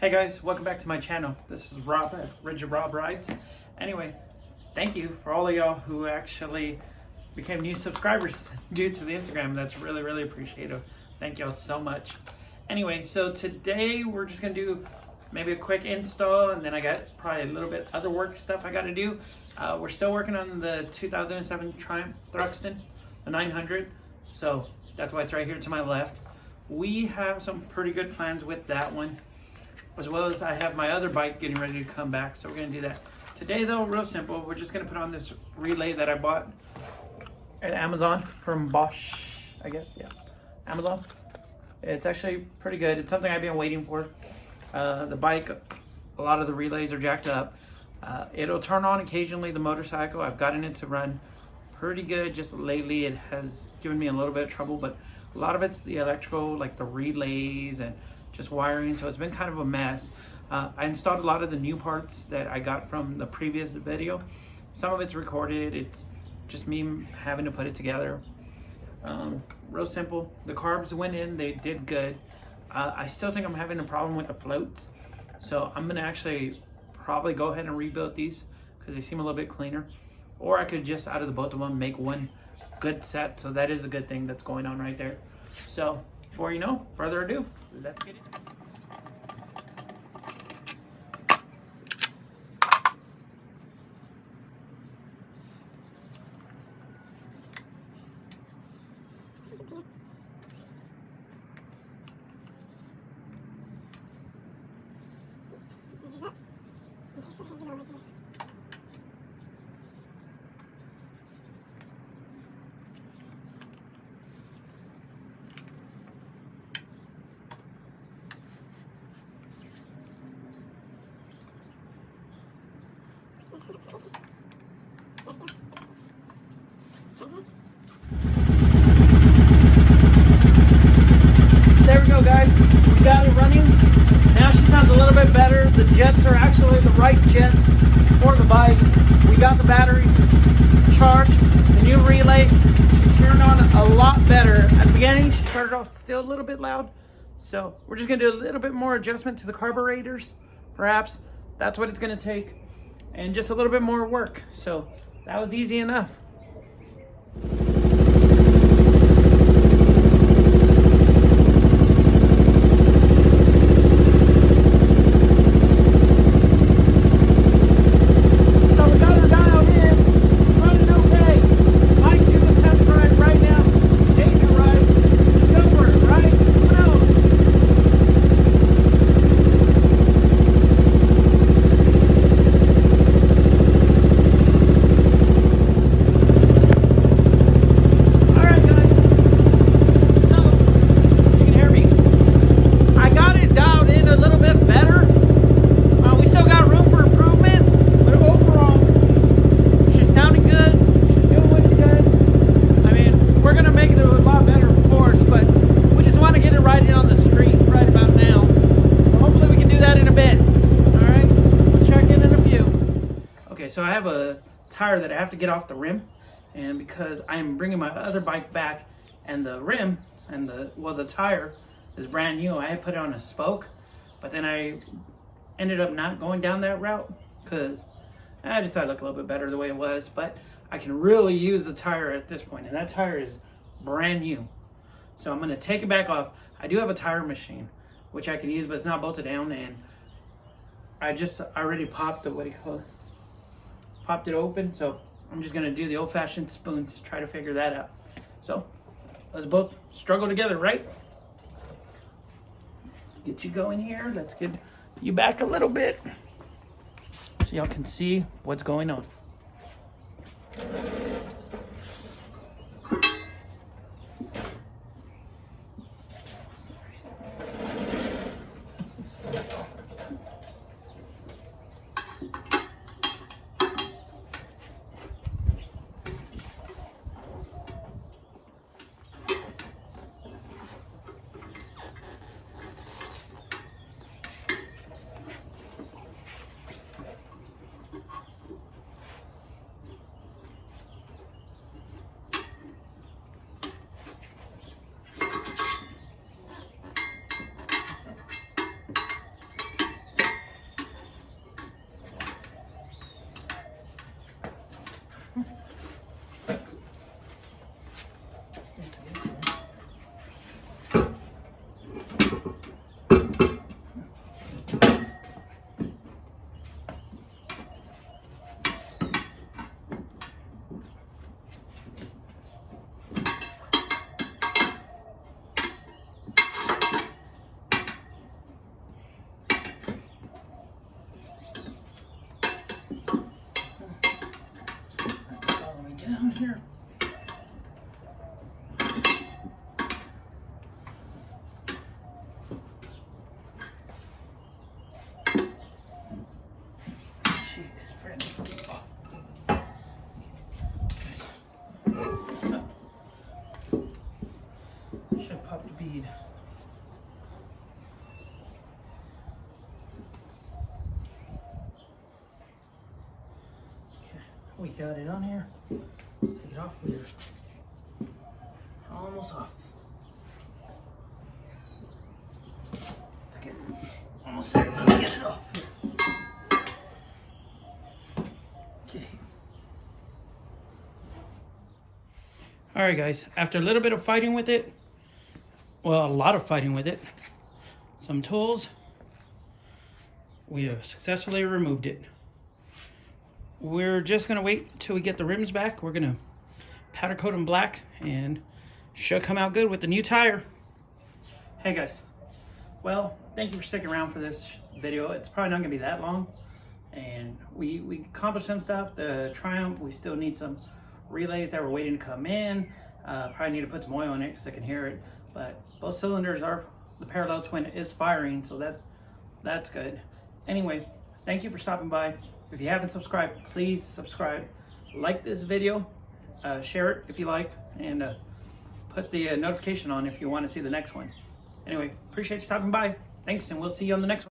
Hey guys, welcome back to my channel. This is Rob at Rigid Rob Rides. Anyway, thank you for all of y'all who actually became new subscribers due to the Instagram. That's really appreciative. Thank y'all so much. Anyway, so today we're just gonna do maybe a quick install, and then I got probably a little bit other work stuff I gotta do. We're still working on the 2007 Triumph Thruxton, the 900. So that's why it's right here to my left. We have some pretty good plans with that one, as well as I have my other bike getting ready to come back, so we're gonna do that. Today though, real simple, we're just gonna put on this relay that I bought at Amazon from Bosch, I guess, yeah, Amazon. It's actually pretty good. It's something I've been waiting for. The bike, a lot of the relays are jacked up. It'll turn on occasionally, the motorcycle. I've gotten it to run pretty good. Just lately it has given me a little bit of trouble, but a lot of it's the electrical, like the relays and just wiring, so it's been kind of a mess. I installed a lot of the new parts that I got from the previous video. Some of it's recorded, it's just me having to put it together. Real simple. The carbs went in, they did good. I still think I'm having a problem with the floats, so I'm gonna actually probably go ahead and rebuild these because they seem a little bit cleaner. Or I could just, out of the both of them, make one good set. So that is a good thing that's going on right there. So before you know, further ado, let's get it. There we go, guys. We got it running. Now she sounds a little bit better. The jets are actually the right jets for the bike. We got the battery charged. The new relay, she turned on a lot better. At the beginning, she started off still a little bit loud. So we're just gonna do a little bit more adjustment to the carburetors. Perhaps that's what it's gonna take. And just a little bit more work. So that was easy enough. So I have a tire that I have to get off the rim, and because I'm bringing my other bike back and the rim and the tire is brand new, I had put it on a spoke, but then I ended up not going down that route because I just thought it looked a little bit better the way it was. But I can really use the tire at this point, and that tire is brand new. So I'm going to take it back off. I do have a tire machine which I can use, but it's not bolted down, and I already popped the, what do you call it? Popped it open, so I'm just gonna do the old-fashioned spoons to try to figure that out. So let's both struggle together, right? Get you going here. Let's get you back a little bit so y'all can see what's going on. Should pop the bead. Okay, we got it on here. Take it off. We're almost off. Okay, almost there. Let's get it off. Okay. All right, guys. After a little bit of fighting with it, well, a lot of fighting with it, some tools, we have successfully removed it. We're just gonna wait till we get the rims back. We're gonna powder coat them black and should come out good with the new tire. Hey guys, well, thank you for sticking around for this video. It's probably not gonna be that long, and we accomplished some stuff. The Triumph, we still need some relays that were waiting to come in. Probably need to put some oil in it because I can hear it, but both cylinders are, the parallel twin is firing, so that's good. Anyway, thank you for stopping by. If you haven't subscribed, please subscribe. Like this video, share it if you like, and put the notification on if you want to see the next one. Anyway, appreciate you stopping by. Thanks, and we'll see you on the next one.